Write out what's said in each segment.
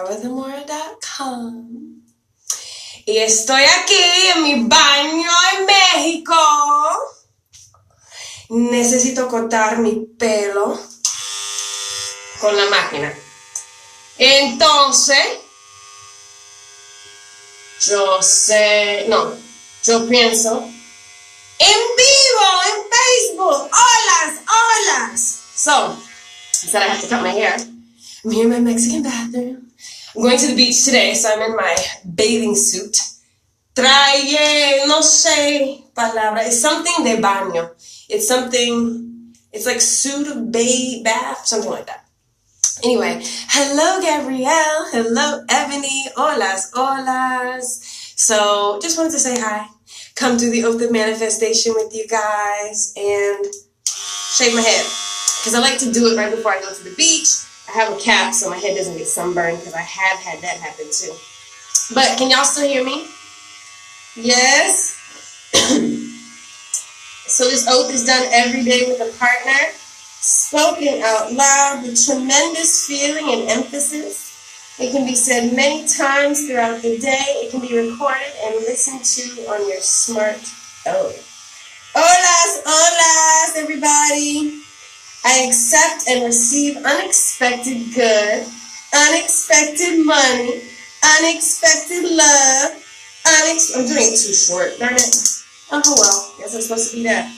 wildin.com. Y estoy aquí en mi baño en México. Necesito cortar mi pelo con la máquina. Entonces, yo pienso en vivo, en Facebook. Holas. So, I said I have to cut my hair. I'm here in my Mexican bathroom. I'm going to the beach today, so I'm in my bathing suit. No sé palabra. It's something de baño. It's like suit of bath, something like that. Anyway, hello Gabrielle, hello Ebony, holas. So, just wanted to say hi. Come do the oath of manifestation with you guys and shave my head. Because I like to do it right before I go to the beach. I have a cap so my head doesn't get sunburned because I have had that happen too. But can y'all still hear me? Yes? So this oath is done every day with a partner. Spoken out loud with tremendous feeling and emphasis. It can be said many times throughout the day. It can be recorded and listened to on your smartphone. Holas, everybody. I accept and receive unexpected good, unexpected money, unexpected love, I'm doing it too short, darn it. Oh well, guess I'm supposed to be that.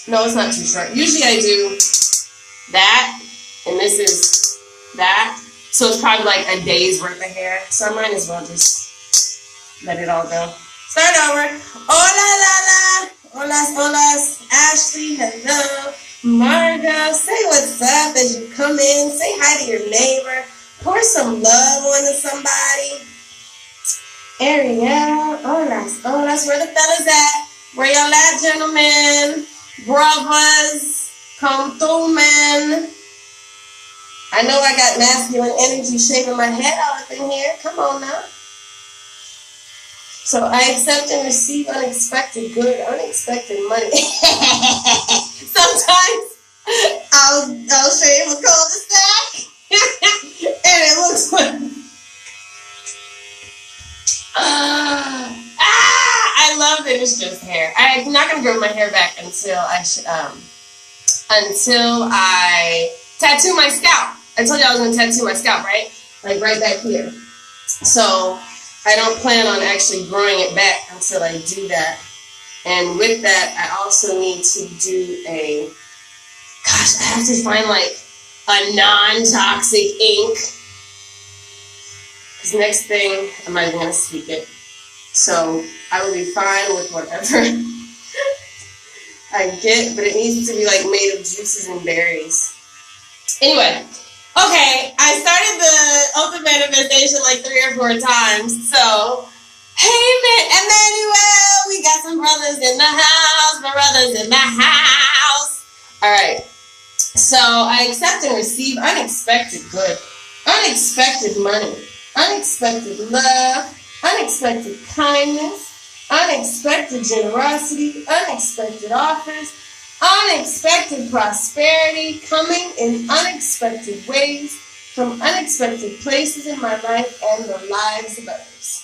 No, it's not too short. Usually I do that, and this is that. So it's probably like a day's worth of hair. So I might as well just let it all go. Start over. Holas. Ashley, hello. Margo, say what's up as you come in. Say hi to your neighbor. Pour some love onto somebody. Ariel, holas. Where the fellas at? Where y'all at, gentlemen? Brothers, come through, man. I know I got masculine energy shaving my head all up in here. Come on now. So I accept and receive unexpected good, unexpected money. Sometimes I'll shave a cul-de-sac and it looks like I love that it's just hair. I'm not gonna grow my hair back until I tattoo my scalp. I told you I was gonna tattoo my scalp, right? Like right back here. So I don't plan on actually growing it back until I do that. And with that, I also need to do I have to find like a non-toxic ink. Because next thing, I'm not even going to speak it. So I will be fine with whatever I get, but it needs to be like made of juices and berries. Anyway, okay, I started the oath of manifestation like 3 or 4 times. So, hey Emmanuel, we got some brothers in the house, my brothers in the house. All right, so I accept and receive unexpected good, unexpected money, unexpected love, unexpected kindness, unexpected generosity, unexpected offers, unexpected prosperity coming in unexpected ways from unexpected places in my life and the lives of others.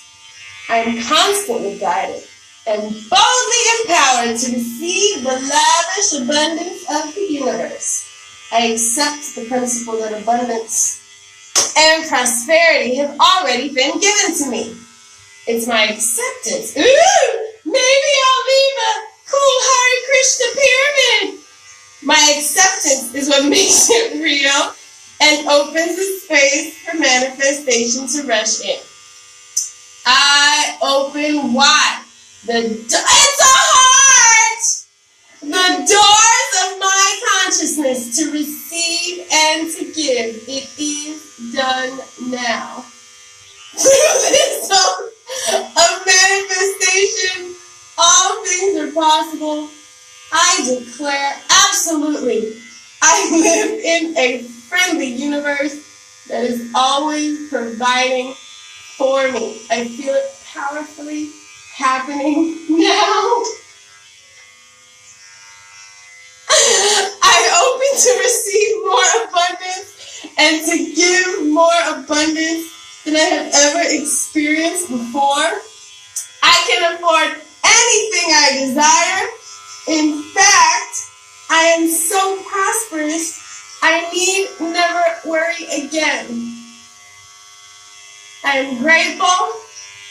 I am constantly guided and boldly empowered to receive the lavish abundance of the universe. I accept the principle that abundance and prosperity have already been given to me. It's my acceptance. Ooh, maybe I'll leave a cool Hare Krishna pyramid. My acceptance is what makes it real and opens the space for manifestation to rush in. I open wide it's a heart! The doors of my consciousness to receive and to give. It is done now. Through this of manifestation, all things are possible. I declare absolutely, I live in a friendly universe that is always providing for me. I feel it powerfully happening now. I open to receive more abundance and to give more abundance than I have ever experienced before. I can afford anything I desire. In fact, I am so prosperous, I need never worry again. I am grateful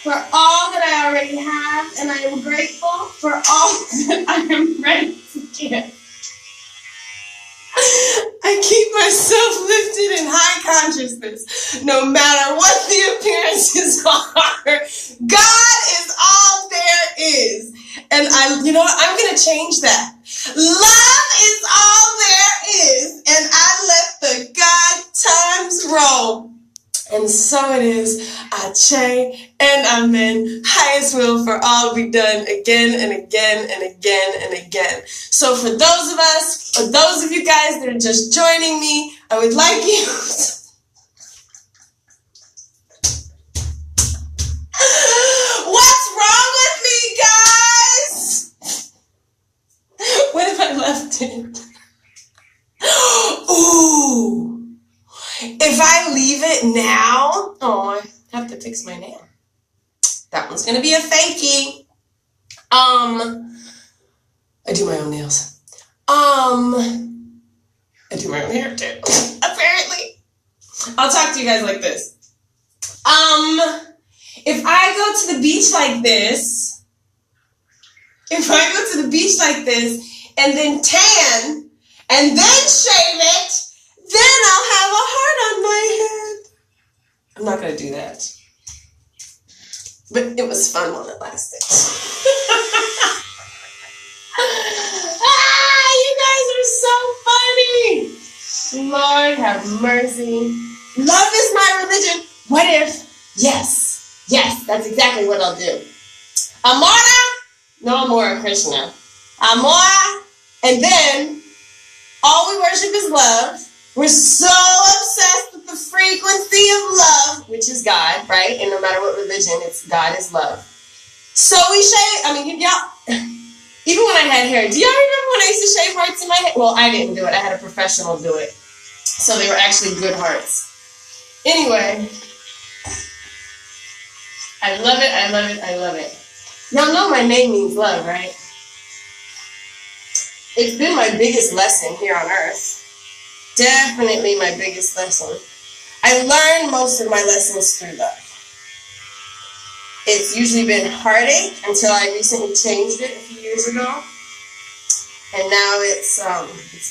for all that I already have, and I am grateful for all that I am ready to give. I keep myself lifted in high consciousness, no matter what the appearances are. God is all there is. And you know what? I'm going to change that. Love is all there is. And I let the God times roll. And so it is, Ache and Amen, highest will for all be done again and again and again and again. So for those of us, or those of you guys that are just joining me, I would like you What's wrong with me, guys? What if I left it? Ooh. If I leave it now, oh, I have to fix my nail. That one's gonna be a fakie. I do my own nails. I do my own hair too. Apparently. I'll talk to you guys like this. If I go to the beach like this, and then tan, and then shave it, then I'll have a heart on my head. I'm not going to do that. But it was fun while it lasted. You guys are so funny. Lord have mercy. Love is my religion. What if? Yes, that's exactly what I'll do. Amora? No Amora, Krishna. Amora, and then all we worship is love. We're so obsessed with the frequency of love, which is God, right? And no matter what religion, it's God is love. So we shave, y'all, even when I had hair, do y'all remember when I used to shave hearts in my head? Well, I didn't do it. I had a professional do it. So they were actually good hearts. Anyway, I love it. Y'all know my name means love, right? It's been my biggest lesson here on earth. Definitely my biggest lesson. I learned most of my lessons through love. It's usually been heartache until I recently changed it a few years ago. And now it's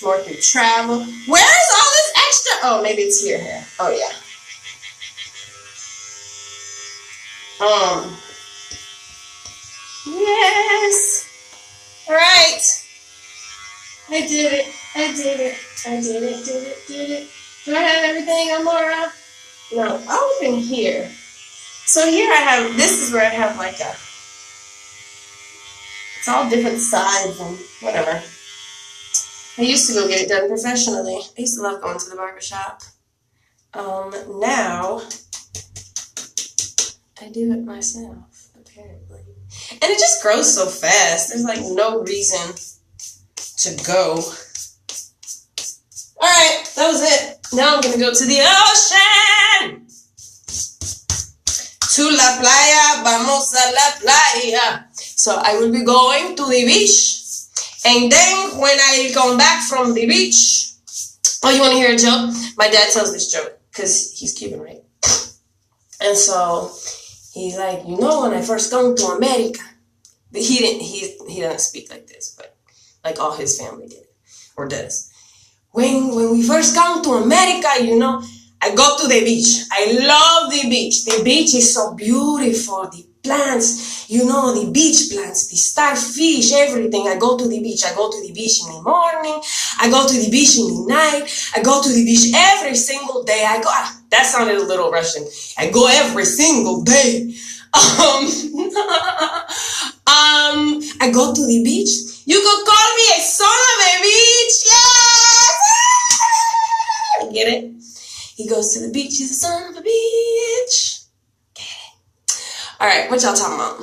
more through travel. Where is all this extra? Oh, maybe it's here. Oh, yeah. Yes. All right. I did it. Do I have everything, Amora? No, I'll open here. So here I have, this is where I have like it's all different sides and whatever. I used to go get it done professionally. I used to love going to the barbershop. Now, I do it myself, apparently. And it just grows so fast. There's like no reason to go. All right, that was it. Now I'm gonna go to the ocean. To la playa, vamos a la playa. So I will be going to the beach. And then when I come back from the beach, oh, you want to hear a joke? My dad tells this joke because he's Cuban, right? And so he's like, you know, when I first come to America, but he doesn't speak like this, but like all his family did or does. When we first come to America, you know, I go to the beach. I love the beach. The beach is so beautiful. The plants, you know, the beach plants, the starfish, everything. I go to the beach. I go to the beach in the morning. I go to the beach in the night. I go to the beach every single day. That sounded a little Russian. I go every single day. I go to the beach. You could call me a son of a beach. Yes! Get it? He goes to the beach. He's a son of a beach. Get it? All right, what y'all talking about?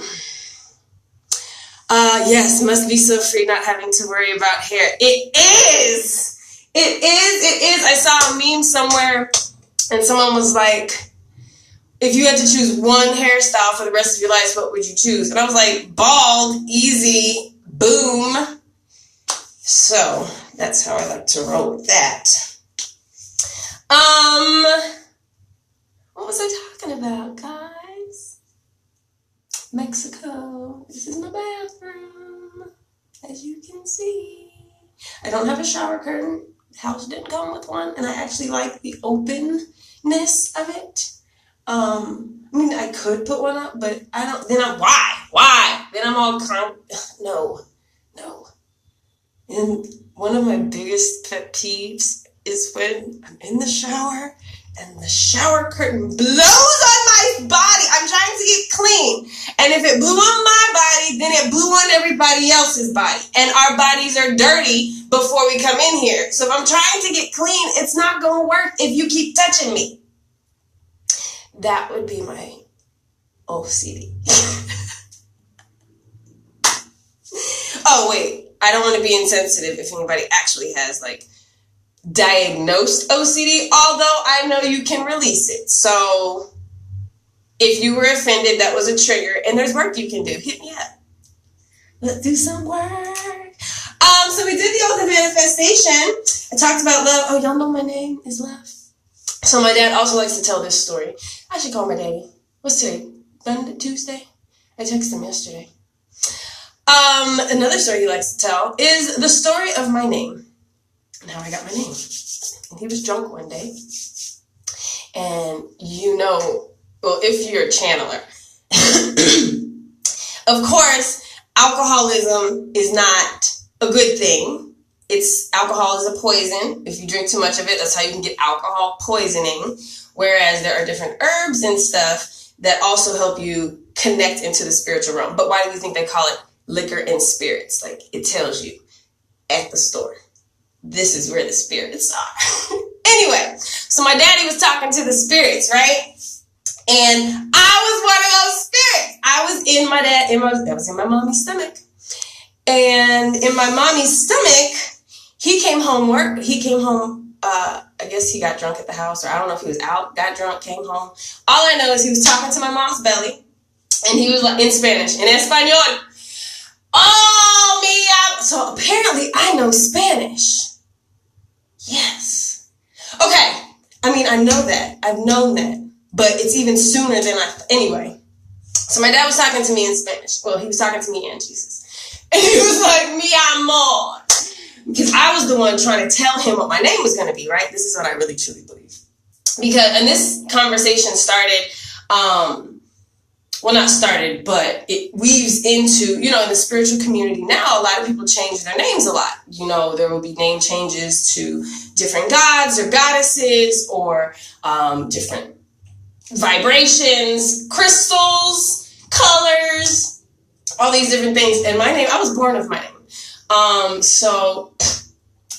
Yes, must be so free not having to worry about hair. It is. I saw a meme somewhere and someone was like, if you had to choose one hairstyle for the rest of your life, what would you choose? And I was like, bald, easy, boom. So that's how I like to roll with that. What was I talking about, guys? Mexico. This is my bathroom, as you can see. I don't have a shower curtain. The house didn't come with one, and I actually like the openness of it. I mean, I could put one up, but I don't. Then I'm why? Then I'm all no. And one of my biggest pet peeves is when I'm in the shower and the shower curtain blows on my body. I'm trying to get clean. And if it blew on my body, then it blew on everybody else's body. And our bodies are dirty before we come in here. So if I'm trying to get clean, it's not going to work if you keep touching me. That would be my OCD. Oh, wait. I don't want to be insensitive if anybody actually has, like, diagnosed OCD, although I know you can release it. So if you were offended, that was a trigger, and there's work you can do. Hit me up. Let's do some work. So we did the Oath of Manifestation. I talked about love. Oh, y'all know my name is Love. So my dad also likes to tell this story. I should call my daddy. What's today? Monday, Tuesday? I texted him yesterday. Another story he likes to tell is the story of my name and how I got my name. And he was drunk one day, and well, if you're a channeler, of course, alcoholism is not a good thing. Alcohol is a poison. If you drink too much of it, that's how you can get alcohol poisoning. Whereas there are different herbs and stuff that also help you connect into the spiritual realm. But why do you think they call it liquor and spirits? Like, it tells you at the store, this is where the spirits are. Anyway, so my daddy was talking to the spirits, right? And I was one of those spirits. I was in my mommy's stomach. And in my mommy's stomach, he came home, I guess he got drunk at the house, or I don't know if he was out, got drunk, came home. All I know is he was talking to my mom's belly, and he was like, in Spanish, en español. Oh, mia. So apparently I know Spanish. Yes. Okay. I mean, I know that. I've known that. But it's even sooner than anyway. So my dad was talking to me in Spanish. Well, he was talking to me and Jesus. And he was like, mi amor. Because I was the one trying to tell him what my name was going to be, right? This is what I really truly believe. And this conversation started, well, not started, but it weaves into, in the spiritual community now, a lot of people change their names a lot. There will be name changes to different gods or goddesses or different vibrations, crystals, colors, all these different things. And my name, I was born with my name. So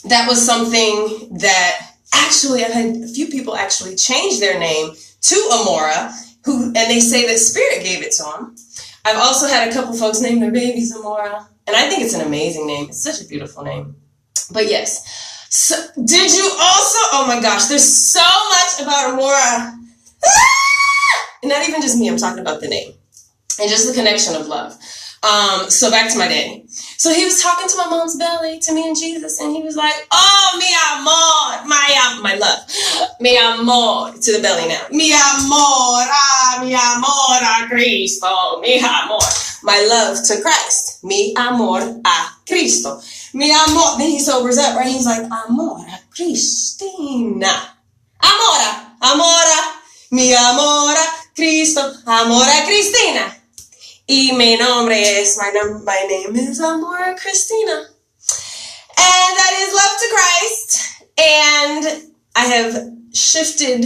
that was something that actually, I've had a few people actually change their name to Amora, and they say that spirit gave it to them. I've also had a couple folks name their babies Amora, and I think it's an amazing name. It's such a beautiful name. But yes. So did you also, oh my gosh, there's so much about Amora. And not even just me, I'm talking about the name. And just the connection of love. So back to my daddy. So he was talking to my mom's belly, to me and Jesus, and he was like, oh, mi amor, my love, mi amor, to the belly now. Mi amor, a Cristo, mi amor. My love to Christ. Mi amor a Cristo. Mi amor. Then he sobers up, right? He's like, Amora Cristina. Amora, mi amor a Cristo, amora Cristina. Y mi nombre es, my name is Amora Cristina. And that is love to Christ. And I have shifted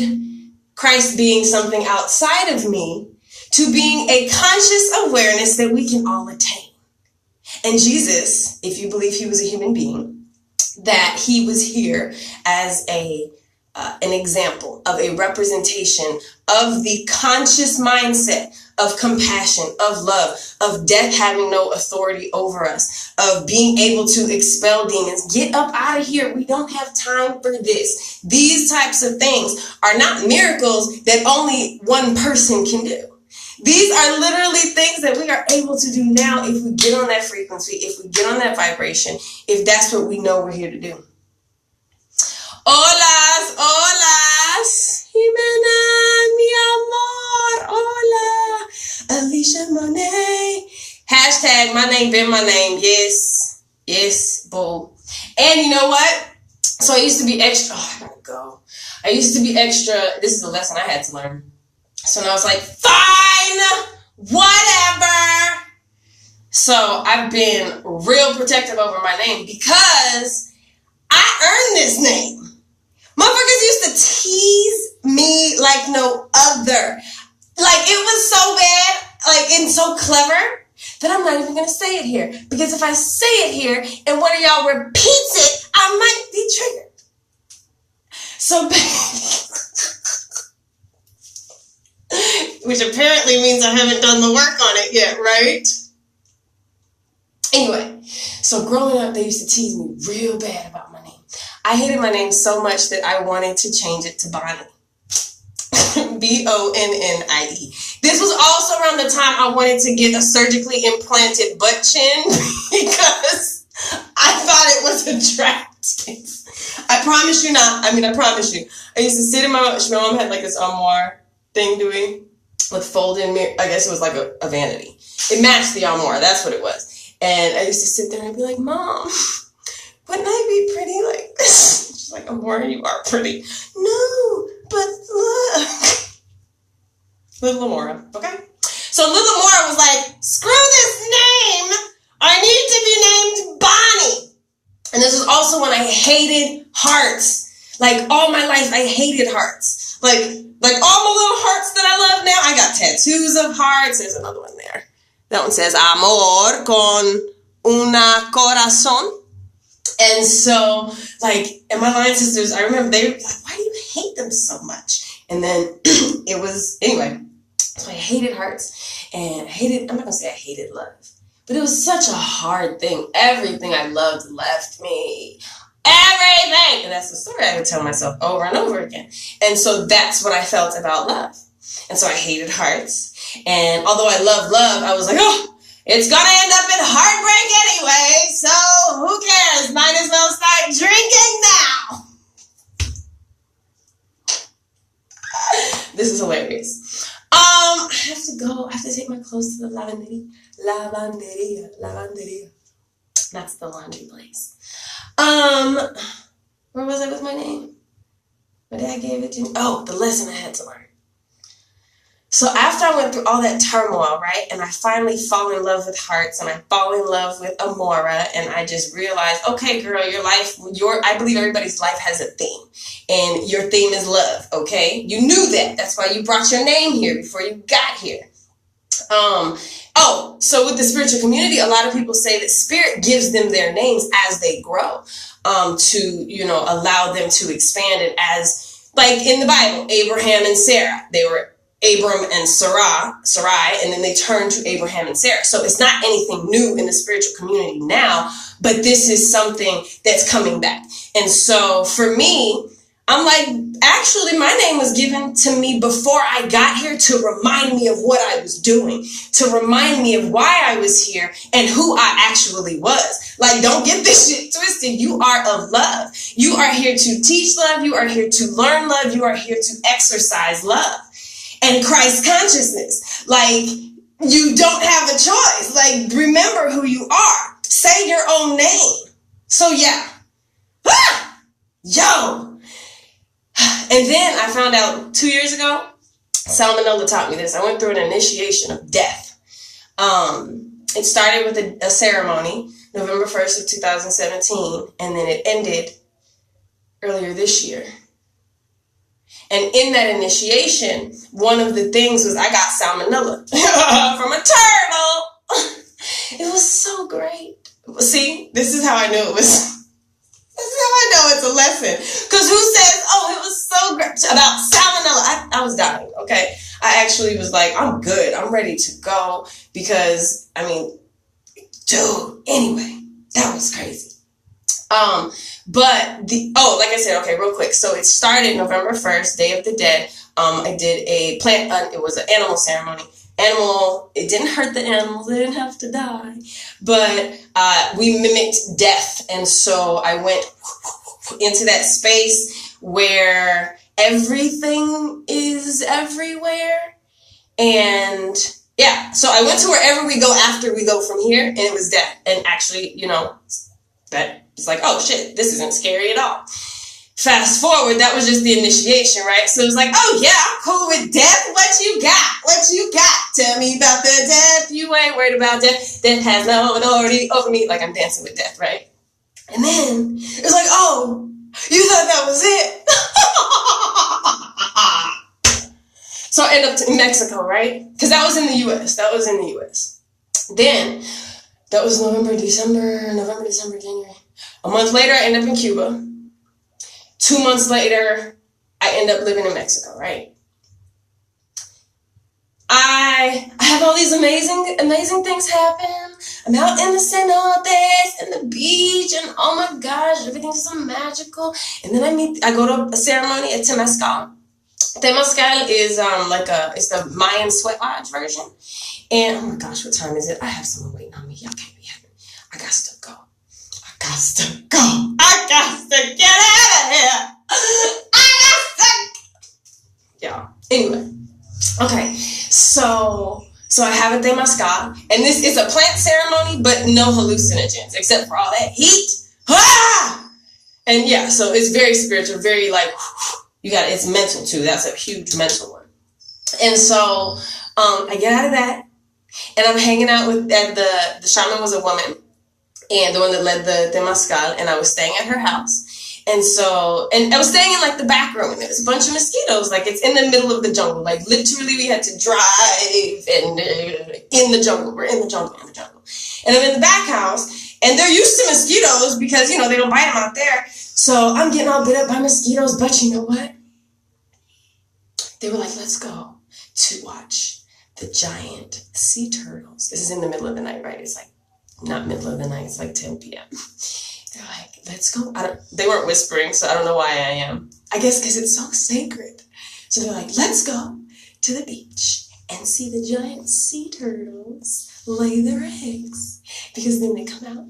Christ being something outside of me to being a conscious awareness that we can all attain. And Jesus, if you believe he was a human being, that he was here as an example of a representation of the conscious mindset of compassion, of love, of death having no authority over us, of being able to expel demons. Get up out of here. We don't have time for this. These types of things are not miracles that only one person can do. These are literally things that we are able to do now if we get on that frequency, if we get on that vibration, if that's what we know we're here to do. Holas, holas, Jimena, mi amor, hola, Alicia Monet. Hashtag my name been my name. Yes, yes, boo. And you know what? So I used to be extra. Oh, I gotta go. I used to be extra. This is a lesson I had to learn. So now I was like, fine, whatever. So I've been real protective over my name because I earned this name. Motherfuckers used to tease me like no other. Like it was so bad, like and so clever that I'm not even gonna say it here. Because if I say it here and one of y'all repeats it, I might be triggered. So which apparently means I haven't done the work on it yet, right? Anyway, so growing up, they used to tease me real bad about my name. I hated my name so much that I wanted to change it to Bonnie. B-O-N-N-I-E. This was also around the time I wanted to get a surgically implanted butt chin because I thought it was attractive. I promise you not. I promise you. I used to sit in my mom had like this Amora thing doing with folding mirror. I guess it was like a vanity. It matched the Amora. That's what it was. And I used to sit there and I'd be like, Mom, wouldn't I be pretty like this? She's like, Amora, you are pretty. No, but look. Little Amora, okay? So little Amora was like, screw this name. I need to be named Bonnie. And this is also when I hated hearts. Like all my life, I hated hearts. Like all my little hearts that I love now, I got tattoos of hearts. There's another one there. That one says amor con una corazón. And so, and my line sisters, I remember they were like, why do you hate them so much? And then it was, anyway, so I hated hearts and I'm not going to say I hated love, but it was such a hard thing. Everything I loved left me. Everything! And that's the story I would tell myself over and over again. And so that's what I felt about love. And so I hated hearts. And although I loved love, I was like, oh, it's gonna end up in heartbreak anyway, so who cares? Might as well start drinking now. This is hilarious. I have to go. I have to take my clothes to the lavanderia. That's the laundry place. Where was I with my name? My dad gave it to me. Oh, the lesson I had to learn. So after I went through all that turmoil, right, and I finally fall in love with hearts, and I fall in love with Amora, and I just realized, okay, girl, your life, I believe everybody's life has a theme, and your theme is love, okay? You knew that. That's why you brought your name here before you got here. So with the spiritual community, a lot of people say that spirit gives them their names as they grow, to, allow them to expand it as, like in the Bible, Abraham and Sarah, they were Abram and Sarai, and then they turned to Abraham and Sarah. So it's not anything new in the spiritual community now, but this is something that's coming back. And so for me, I'm like, actually, my name was given to me before I got here to remind me of what I was doing, to remind me of why I was here and who I actually was. Like, don't get this shit twisted. You are of love. You are here to teach love. You are here to learn love. You are here to exercise love. And Christ consciousness, like, you don't have a choice. Like, remember who you are. Say your own name. So, yeah. Yo. And then I found out 2 years ago, Salmonella taught me this. I went through an initiation of death. It started with a ceremony, November 1st of 2017, and then it ended earlier this year. And in that initiation, one of the things was I got salmonella from a turtle. It was so great. See, this is how I knew it was. This is how I know it's a lesson. Because who says, oh, it was so great about salmonella? I was dying, okay? I actually was like, I'm good. I'm ready to go because, I mean, dude, anyway, that was crazy. But like I said, okay, real quick. So it started November 1st, Day of the Dead. I did a it was an animal ceremony. It didn't hurt the animals. They didn't have to die. But we mimicked death. And so I went into that space where everything is everywhere. And yeah, so I went to wherever we go after we go from here, and it was death. And actually, that it's like, oh shit, this isn't scary at all. Fast forward, that was just the initiation, right? So it was like, oh yeah, I'm cool with death. What you got? What you got? Tell me about the death. You ain't worried about death. Death has no authority over me. Like I'm dancing with death, right? And then it was like, oh, you thought that was it? So I ended up in Mexico, right? Because that was in the U.S. Then that was November, December, January. A month later, I ended up in Cuba. 2 months later, I end up living in Mexico, right? I have all these amazing things happen. I'm out in the cenotes and the beach, and oh my gosh, everything's so magical. And then I go to a ceremony at Temazcal. Temazcal is it's the Mayan sweat lodge version. And oh my gosh, what time is it? I have someone waiting on me. Y'all can't be having. I got to go. I got to get out of here. Yeah. Anyway. Okay. So I have a Temazcal, and this is a plant ceremony, but no hallucinogens except for all that heat. Ah! And yeah, so it's very spiritual, very like it's mental too. That's a huge mental one. And so I get out of that, and I'm hanging out with the shaman was a woman, and the one that led the Temazcal, and I was staying at her house. And I was staying in like the back room, and there was a bunch of mosquitoes. Like it's in the middle of the jungle. Like literally we had to drive and in the jungle. We're in the jungle. And I'm in the back house, and they're used to mosquitoes because, they don't bite them out there. So I'm getting all bit up by mosquitoes. But you know what? They were like, let's go to watch the giant sea turtles. This is in the middle of the night, right? It's like not middle of the night. It's like 10 p.m. They're like, let's go. They weren't whispering, so I don't know why I am. I guess because it's so sacred. So they're like, let's go to the beach and see the giant sea turtles lay their eggs. Because then they come out.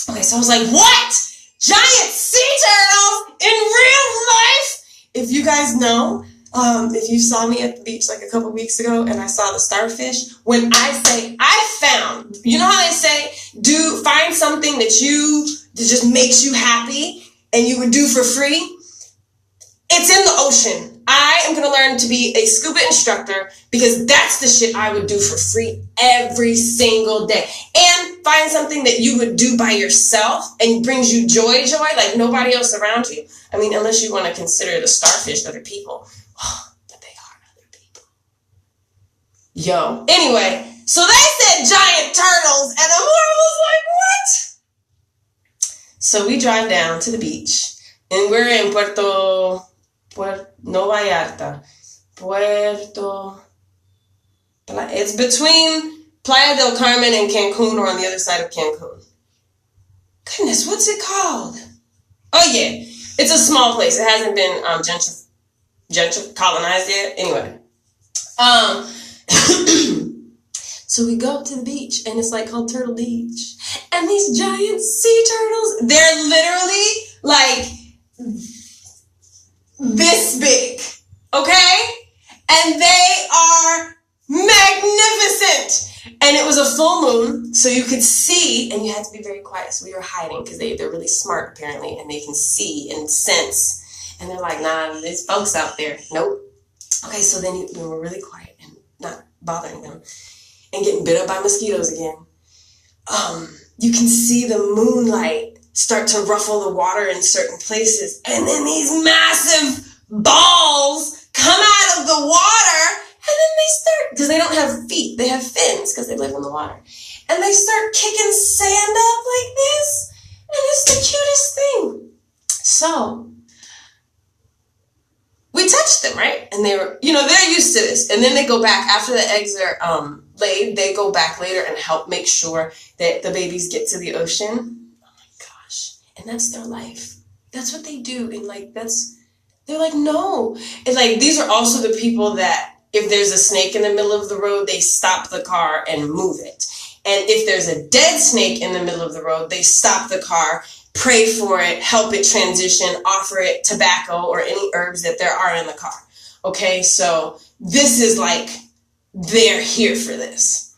Okay, so I was like, what? Giant sea turtles in real life? If you guys know, if you saw me at the beach like a couple weeks ago and I saw the starfish, when I say I found, you know how they say, find something that just makes you happy and you would do for free? It's in the ocean. I am going to learn to be a scuba instructor because that's the shit I would do for free every single day. And find something that you would do by yourself and brings you joy, like nobody else around you. I mean, unless you want to consider the starfish other people. But they are other people. Yo. Anyway, so they said giant turtles, and Amora was like, what? So we drive down to the beach, and we're in no Vallarta. It's between Playa del Carmen and Cancun, or on the other side of Cancun. Goodness, what's it called? Oh yeah, it's a small place. It hasn't been colonized yet. Anyway, so we go to the beach, and it's like called Turtle Beach, and these giant sea turtles, they're literally like this big, okay? And they are magnificent. And it was a full moon, so you could see, and you had to be very quiet. So we were hiding because they're really smart, apparently, and they can see and sense. And they're like, nah, there's folks out there. Nope. Okay, so then we were really quiet and not bothering them and getting bit up by mosquitoes again. You can see the moonlight start to ruffle the water in certain places. And then these massive balls come out of the water, and then they start, because they don't have feet, they have fins because they live in the water. And they start kicking sand up like this. And it's the cutest thing. So we take touch them, right? And they were, they're used to this. And then they go back after the eggs are laid. They go back later and help make sure that the babies get to the ocean. Oh my gosh! And that's their life. That's what they do. And they're like, no. And like, these are also the people that if there's a snake in the middle of the road, they stop the car and move it. And if there's a dead snake in the middle of the road, they stop the car, pray for it, help it transition, offer it tobacco or any herbs that there are in the car. Okay, so this is like, they're here for this.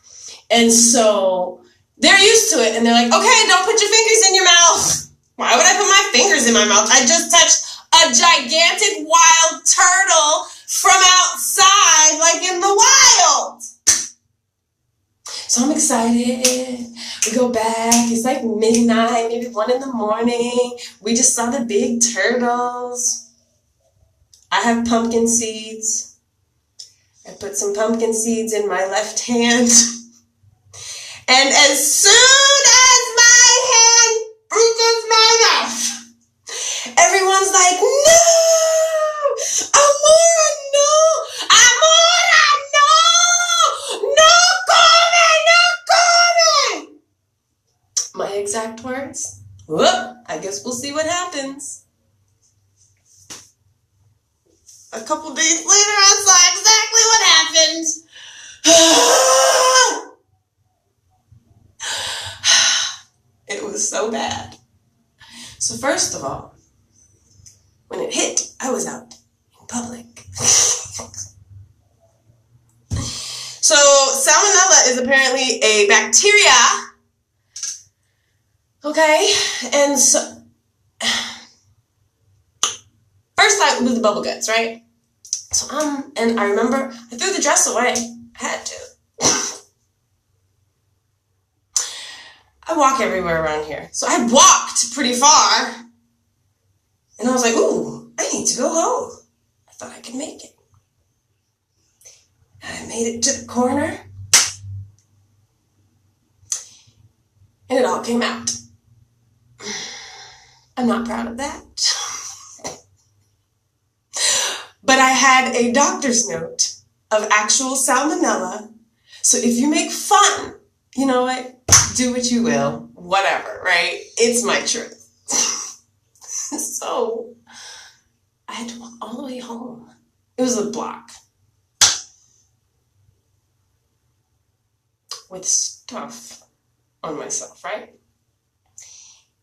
And so they're used to it. And they're like, okay, don't put your fingers in your mouth. Why would I put my fingers in my mouth? I just touched a gigantic wild turtle from outside, like in the wild. So I'm excited. We go back. It's like midnight, maybe 1 a.m. We just saw the big turtles. I have pumpkin seeds. I put some pumpkin seeds in my left hand. And as soon as my hand reaches my mouth, everyone's like, no! Amora, no! Amora, no! No come! No come! My exact words? Whoop! I guess we'll see what happens. A couple days later, I saw exactly what happened. It was so bad. So first of all, when it hit, I was out in public. So salmonella is apparently a bacteria. Okay, and so first I was the bubble guts, right? So and I remember I threw the dress away. I had to. I walk everywhere around here. So I walked pretty far. And I was like, ooh, I need to go home. I thought I could make it. I made it to the corner. And it all came out. I'm not proud of that. But I had a doctor's note of actual salmonella. So if you make fun, you know what? Do what you will. Whatever, right? It's my truth. So I had to walk all the way home. It was a block. With stuff on myself, right?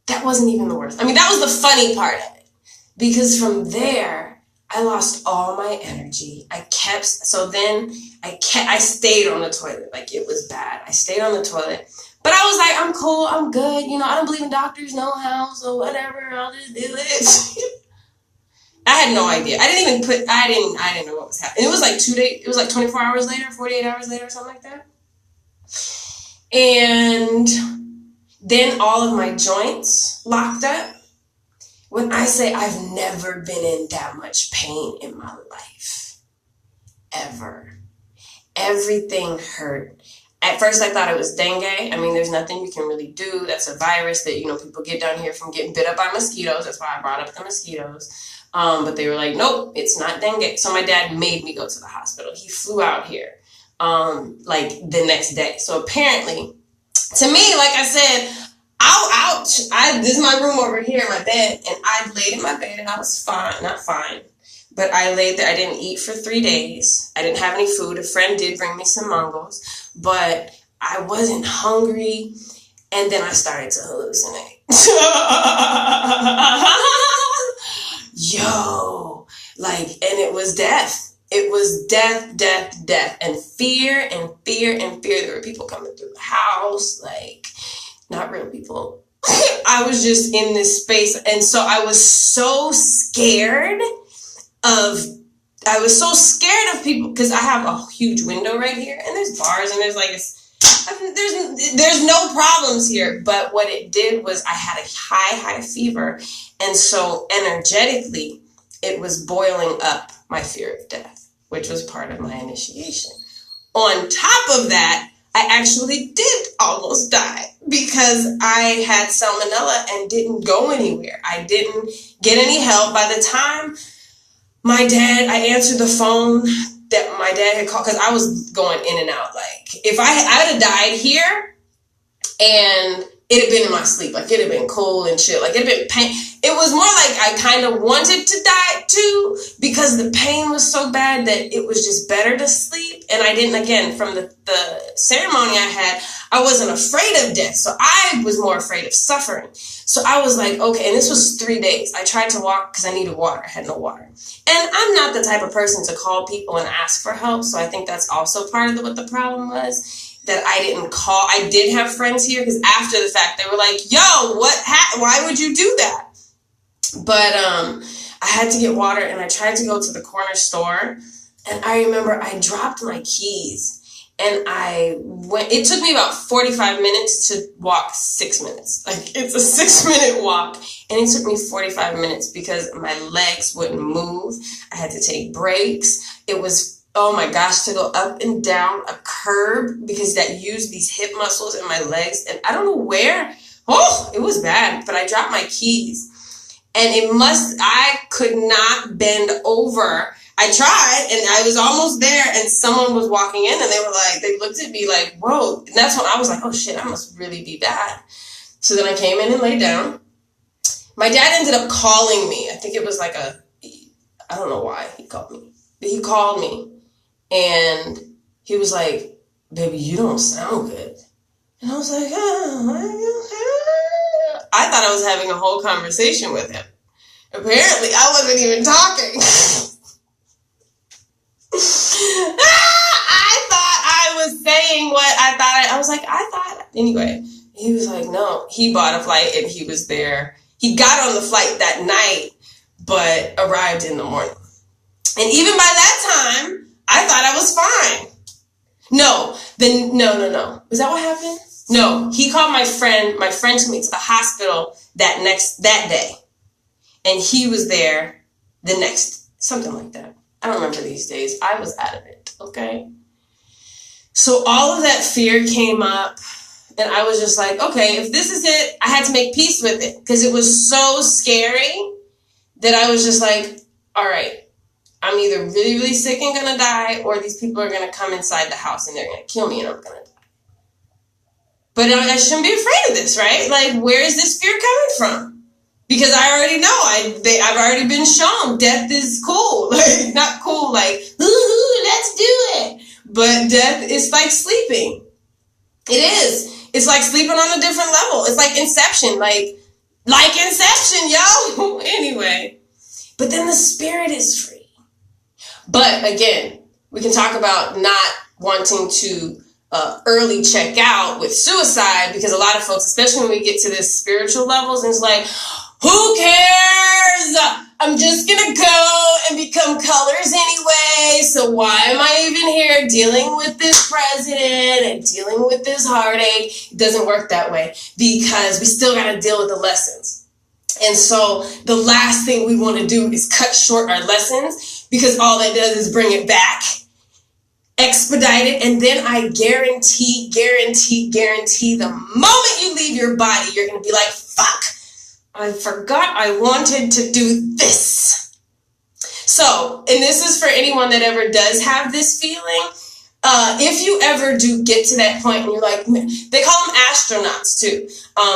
That wasn't even the worst. I mean, that was the funny part of it. Because from there, I lost all my energy. I stayed on the toilet. Like, it was bad. I stayed on the toilet. But I was like, I'm cool, I'm good. I don't believe in doctors, no how, so whatever, I'll just do it. I had no idea. I didn't know what was happening. It was like 2 days, it was like 24 hours later, 48 hours later, something like that. And then all of my joints locked up. When I say I've never been in that much pain in my life, ever. Everything hurt. At first I thought it was dengue. I mean, there's nothing you can really do. That's a virus that, people get down here from getting bit up by mosquitoes. That's why I brought up the mosquitoes. But they were like, nope, it's not dengue. So my dad made me go to the hospital. He flew out here, like the next day. So apparently, to me, like I said, this is my room over here, my bed, and I laid in my bed and I was fine, not fine, but I laid there. I didn't eat for 3 days. I didn't have any food. A friend did bring me some mangoes, but I wasn't hungry, and then I started to hallucinate. Yo, and it was death. It was death, death, death, and fear, and fear, and fear. There were people coming through the house, not real people. I was just in this space. And so I was so scared of people because I have a huge window right here and there's bars and there's no problems here. But what it did was I had a high fever. And so energetically, it was boiling up my fear of death, which was part of my initiation. On top of that, I actually did almost die because I had salmonella and didn't go anywhere. I didn't get any help. By the time I answered the phone that my dad had called, because I was going in and out. Like, if I would have died here, and it had been in my sleep. Like, it had been cold and shit. Like, it had been pain. It was more like I kind of wanted to die too, because the pain was so bad that it was just better to sleep. And I didn't, again, from the ceremony I had, I wasn't afraid of death. So I was more afraid of suffering. So I was like, okay, and this was 3 days. I tried to walk because I needed water. I had no water. And I'm not the type of person to call people and ask for help. So I think that's also part of what the problem was, that I didn't call. I did have friends here, because after the fact, they were like, yo, why would you do that? But I had to get water, and I tried to go to the corner store. And I remember I dropped my keys. And it took me about 45 minutes to walk 6 minutes. Like, it's a 6-minute walk. And it took me 45 minutes because my legs wouldn't move. I had to take breaks. It was, oh my gosh, to go up and down a curb, because that used these hip muscles in my legs. And I don't know where. Oh, it was bad. But I dropped my keys. And I could not bend over. I tried, and I was almost there, and someone was walking in, and they looked at me like, whoa. And that's when I was like, oh shit, I must really be bad. So then I came in and laid down. My dad ended up calling me. I think it was like I don't know why he called me. But he called me, and he was like, baby, you don't sound good. And I was like, I thought I was having a whole conversation with him. Apparently, I wasn't even talking. I thought I was saying what I thought. I was like, anyway, he was like, no, he bought a flight and he was there. He got on the flight that night, but arrived in the morning. And even by that time, I thought I was fine. No. Is that what happened? No, he called my friend. My friend took me to the hospital that day. And he was there the next, something like that. I don't remember these days. I was out of it, okay? So all of that fear came up, and I was just like, okay, if this is it, I had to make peace with it, because it was so scary that I was just like, all right, I'm either really, really sick and gonna die, or these people are gonna come inside the house and they're gonna kill me and I'm gonna die. But I shouldn't be afraid of this, right? Like, where is this fear coming from? Because I already know, I've already been shown death is cool. Like, not cool, like, ooh, let's do it. But death is like sleeping. It is. It's like sleeping on a different level. It's like Inception, like Inception, yo. Anyway. But then the spirit is free. But again, we can talk about not wanting to early check out with suicide, because a lot of folks, especially when we get to this spiritual levels, and it's like, who cares? I'm just gonna go and become colors anyway, so why am I even here dealing with this president and dealing with this heartache? It doesn't work that way, because we still gotta deal with the lessons. And so the last thing we want to do is cut short our lessons, because all that does is bring it back, expedite it, and then I guarantee the moment you leave your body, you're going to be like, fuck, I forgot I wanted to do this. So, and this is for anyone that ever does have this feeling. If you ever do get to that point and you're like, they call them astronauts too.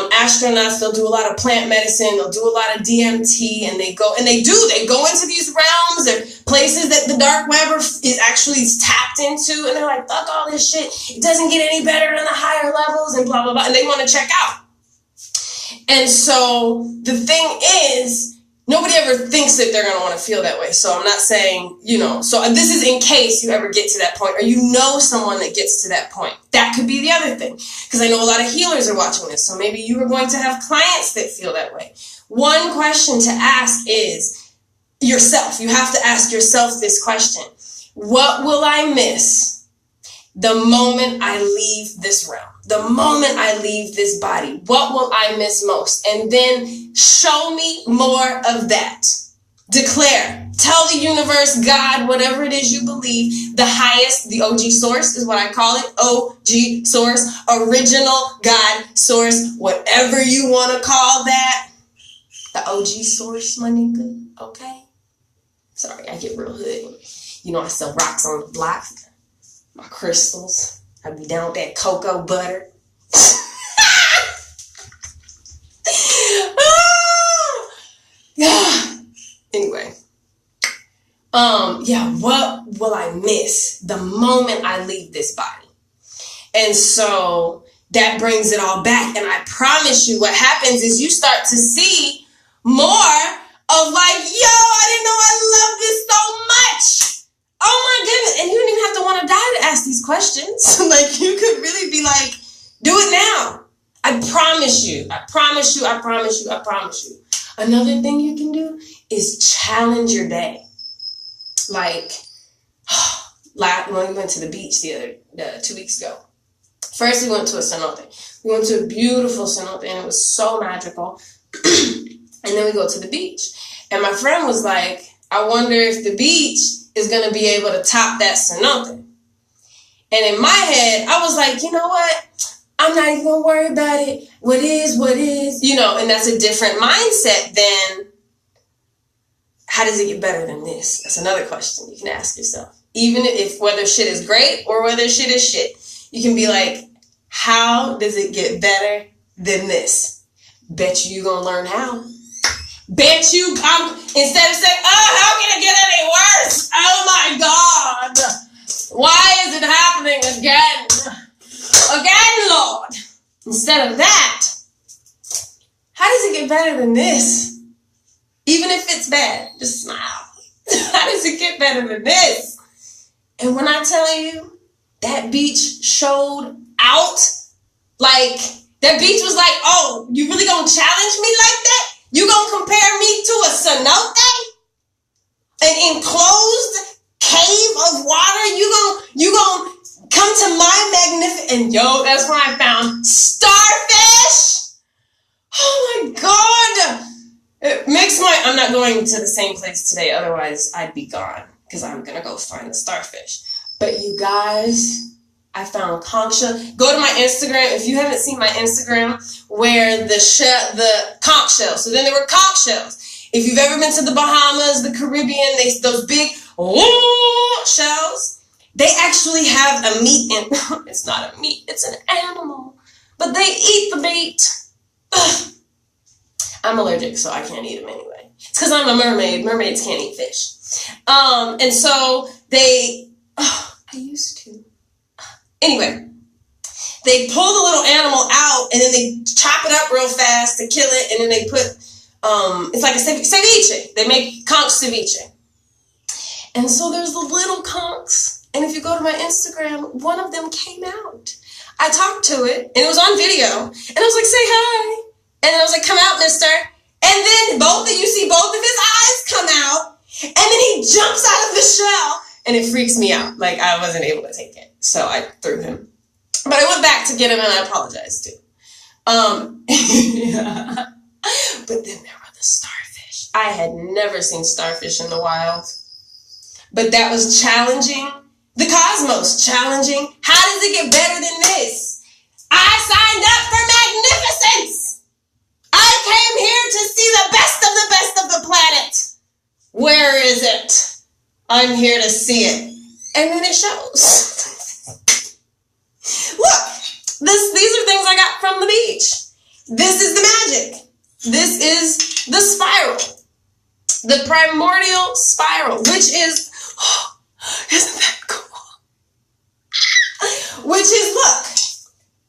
Astronauts, they'll do a lot of plant medicine, they'll do a lot of DMT, and they go into these realms or places that the dark web is actually tapped into, and they're like, fuck all this shit, it doesn't get any better than the higher levels, and blah, blah, blah, and they want to check out. And so the thing is, nobody ever thinks that they're going to want to feel that way. So I'm not saying, so this is in case you ever get to that point, or you know someone that gets to that point. That could be the other thing, because I know a lot of healers are watching this. So maybe you are going to have clients that feel that way. One question to ask is yourself. You have to ask yourself this question. What will I miss the moment I leave this realm? The moment I leave this body, what will I miss most? And then show me more of that. Declare, tell the universe, God, whatever it is you believe, the highest, the OG source is what I call it. OG source, original God source, whatever you want to call that. The OG source, my nigga, okay? Sorry, I get real hood. You know, I sell rocks on the block. My crystals. I be down with that cocoa butter. Anyway. Yeah, what will I miss the moment I leave this body? And so that brings it all back. And I promise you what happens is you start to see more of like, yo, I didn't know I loved this so much. Oh my goodness. And you don't even have to want to die to ask these questions. Like you could really be like, do it now. I promise you. I promise you. I promise you. I promise you. Another thing you can do is challenge your day. Like, when we went to the beach 2 weeks ago. First, we went to a cenote. We went to a beautiful cenote, and it was so magical. And then we go to the beach. And my friend was like, I wonder if the beach is going to be able to top that cenote. And in my head, I was like, you know what? I'm not even going to worry about it. What is, you know, and that's a different mindset than how does it get better than this? That's another question you can ask yourself. Even if whether shit is great or whether shit is shit, you can be like, how does it get better than this? Bet you gonna learn how. Bet you, instead of saying, oh, how can it get any worse? Oh my God. Why is it happening again? Again, Lord. Instead of that, how does it get better than this? Even if it's bad, just smile. How does it get better than this? And when I tell you, that beach showed out, like, that beach was like, oh, you really gonna challenge me like that? You gonna compare me to a cenote? An enclosed cave of water? You gonna come to my magnificent, and yo, that's when I found starfish. Oh my God. It makes I'm not going to the same place today, otherwise I'd be gone, because I'm going to go find the starfish. But you guys, I found conch shell. Go to my Instagram, if you haven't seen my Instagram, where the conch shells. So then there were conch shells. If you've ever been to the Bahamas, the Caribbean, those big shells, they actually have a meat in. It's not a meat, it's an animal. But they eat the bait. Ugh. I'm allergic, so I can't eat them anyway. It's because I'm a mermaid. Mermaids can't eat fish. And so I used to. Anyway, they pull the little animal out, and then they chop it up real fast to kill it, and then they put, it's like a ceviche. They make conch ceviche. And so there's the little conchs, and if you go to my Instagram, one of them came out. I talked to it, and it was on video, and I was like, say hi. And I was like, come out, mister. And then you see both of his eyes come out. And then he jumps out of the shell. And it freaks me out. Like, I wasn't able to take it. So I threw him. But I went back to get him, and I apologized, too. Yeah. But then there were the starfish. I had never seen starfish in the wild. But that was challenging the cosmos. Challenging, how does it get better than this? I signed up for magnificence. I came here to see the best of the planet. Where is it? I'm here to see it. And then it shows. Look, these are things I got from the beach. This is the magic. This is the spiral. The primordial spiral, which is, isn't that cool? Which is, look.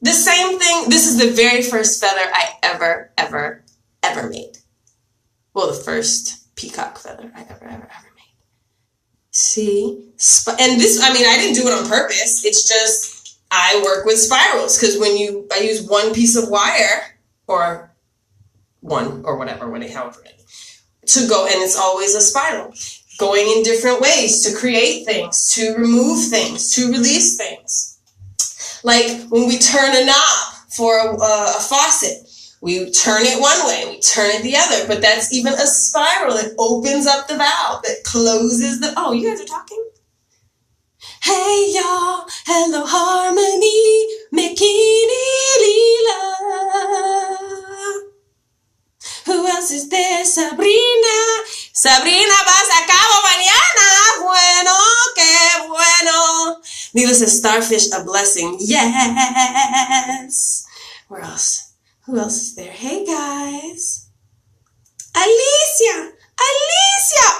The same thing, this is the very first feather I ever made. Well, the first peacock feather I ever made. See? And this, I didn't do it on purpose. It's just, I work with spirals. Because I use one piece of wire, or whatever, however many, to go, and it's always a spiral. Going in different ways to create things, to remove things, to release things. Like when we turn a knob for a faucet, we turn it one way, we turn it the other, but that's even a spiral. It opens up the valve, it closes the, oh, you guys are talking? Hey y'all, hello harmony, Mikini Lila. Who else is there? Sabrina, Sabrina, vas a cabo mañana. Bueno, qué bueno. Neela says, starfish, a blessing. Yes. Where else? Who else is there? Hey, guys. Alicia.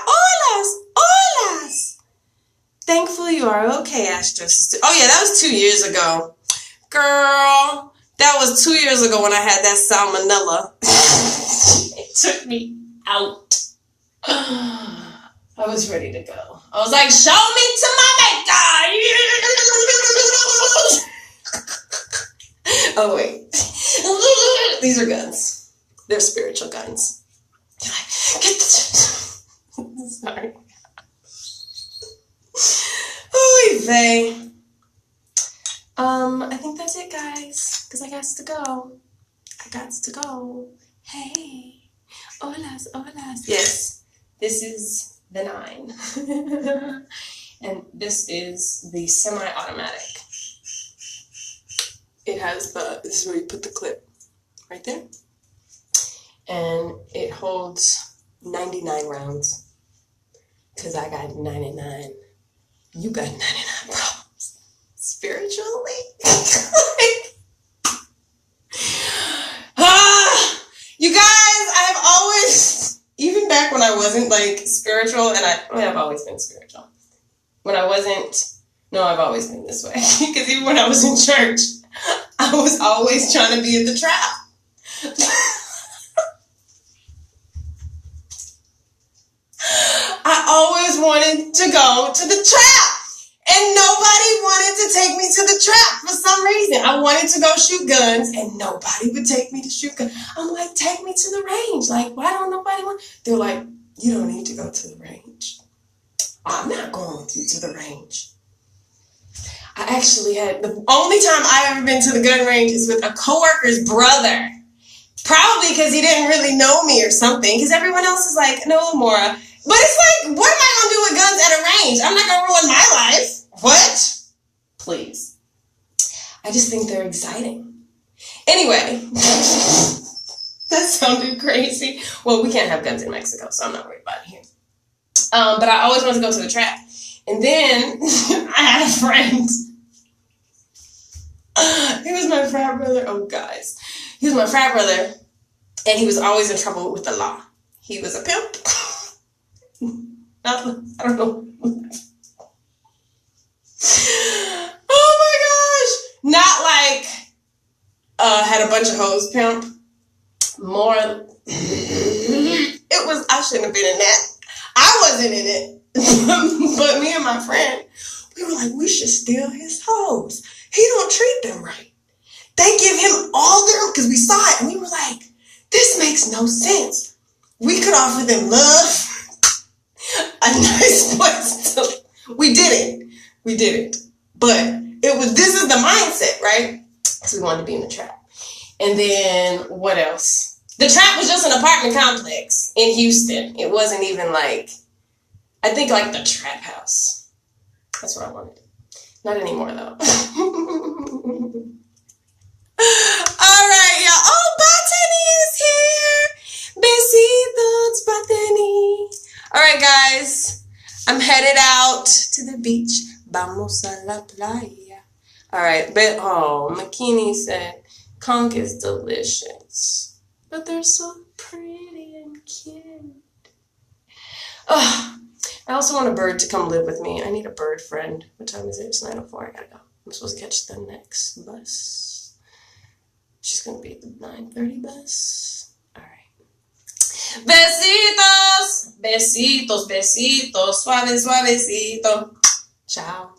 Holas. Thankful you are okay, Astro Sister. Oh, yeah, that was 2 years ago. Girl, that was 2 years ago when I had that salmonella. It took me out. I was ready to go. I was like, show me to my maker. Oh, wait. These are guns. They're spiritual guns. They're like, get the... Sorry. Oy vey. I think that's it, guys. Because I got to go. Hey. Holas. Yes. This is the 9. And this is the semi-automatic. It has this is where you put the clip. Right there. And it holds 99 rounds. Because I got 99. You got 99 problems. Spiritually? You guys, I've always, even back when I wasn't like spiritual, and I've always been spiritual. I've always been this way. Because even when I was in church, I was always trying to be at the trap. I always wanted to go to the trap. And nobody wanted to take me to the trap for some reason. I wanted to go shoot guns, and nobody would take me to shoot guns. I'm like, take me to the range. Like, why don't nobody want? They're like, you don't need to go to the range. I'm not going with you to the range. I actually had, the only time I've ever been to the gun range is with a coworker's brother. Probably because he didn't really know me or something. Because everyone else is like, no, Amora. But it's like, what am I going to do with guns at a range? I'm not going to ruin my life. What? Please. I just think they're exciting. Anyway. That sounded crazy. Well, we can't have guns in Mexico, so I'm not worried about it here. But I always wanted to go to the trap. And then I had a friend. He was my frat brother. Oh, guys. He was my frat brother. And he was always in trouble with the law. He was a pimp. I don't know. Oh my gosh. Not like had a bunch of hoes pimp. More. I shouldn't have been in that. I wasn't in it. But me and my friend, we were like, we should steal his hoes. He don't treat them right. They give him all their, because we saw it and we were like, this makes no sense. We could offer them love. A nice place to, we did it. But this is the mindset, right? Because we wanted to be in the trap. And then what else? The trap was just an apartment complex in Houston. It wasn't even like, I think like the trap house. That's what I wanted. Not anymore though. All right, y'all. Oh, Botany is here. Besitos, Botany. All right, guys. I'm headed out to the beach. Vamos a la playa. All right, but McKinney said conch is delicious. But they're so pretty and cute. Oh, I also want a bird to come live with me. I need a bird friend. What time is it? It's 9:04. I gotta go. I'm supposed to catch the next bus. She's gonna be at the 9:30 bus. All right. Besitos, besitos, besitos, suave, suavecito. Ciao.